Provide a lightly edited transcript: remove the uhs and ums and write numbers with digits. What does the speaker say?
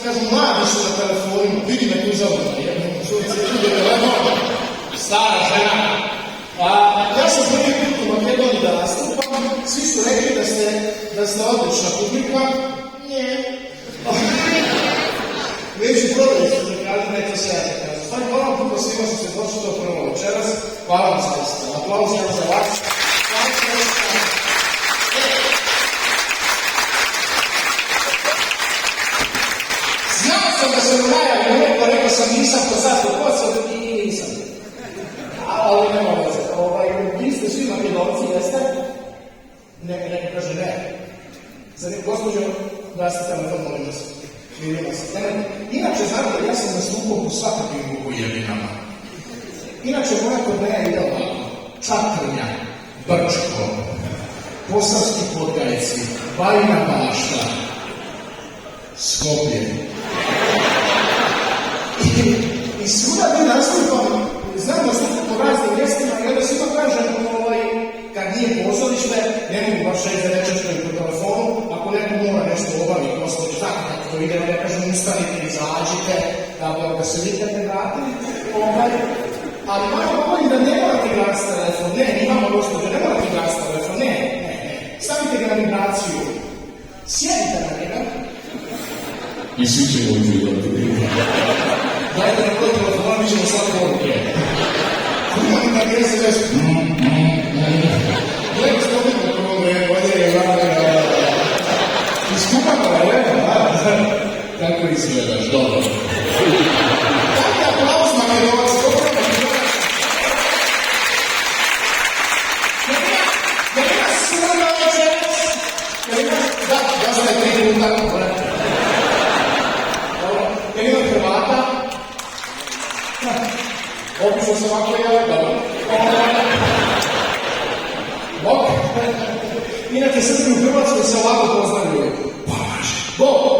kažu, mladi su na telefonima, vidi me tu zavodno, stara žena. Ja sam prvi put u Makedoniji da nastupam, svi su rekli da ste odlična publika. Nije. Već u prodaju su mi kažu, neće se ja da kažu. Stvari, hvala vam puno svima što ste došli do prvo večeras. Hvala vam zaista. Aplauz za vas. Znao sam da se najavim neko, rekao sam nisam, pa sad pokocio i nisam. Ali nema veze. Vi ste svi Makedonci, jeste? Neko kaže ne. Za neko gospođo, da ste telefon, molim vas. Inače, znate, ja sam nastupao po svakakvim Vukojedinama. Inače, moja turneja ide ovako. Čatrnja, Brčko, Posavski Podgajci, Bajina Bašta, Skopje. I svuda mi nastupam, znam nastupam po raznim mjestima i onda svima kažem, kad nije pozorište, ne mogu baš reći da nečečkaju po telefonu, ako neko mora nešto obaviti, gospodin, tako kako to ide, ja kažem, ustanite, izađite, da se nikad ne vratili, ali malo govorim da ne morate gledati s telefon, ne, imamo gospodin, ne morate gledati s telefon, ne, stavite ga na vibraciju, sjedite na njega, i svi ćemo uživati. dajte na koji telefon, mi ćemo sad poruke. Imam da gdje se već... Gledaj, stavimo prvo vreme, ovdje je gledaj... Iskupano je, Kako izgledaš, dobro. Dajte aplauz Makedovac, dobro da ima Srba večeras, da, ja sam je 3 minuta, dobro. Jer ima Hrvata, opišao sam ovako ja, dobro. Bok. Inače, Srbi u Hrvatskoj se ovako pozdravljaju. Pomaže. Bok.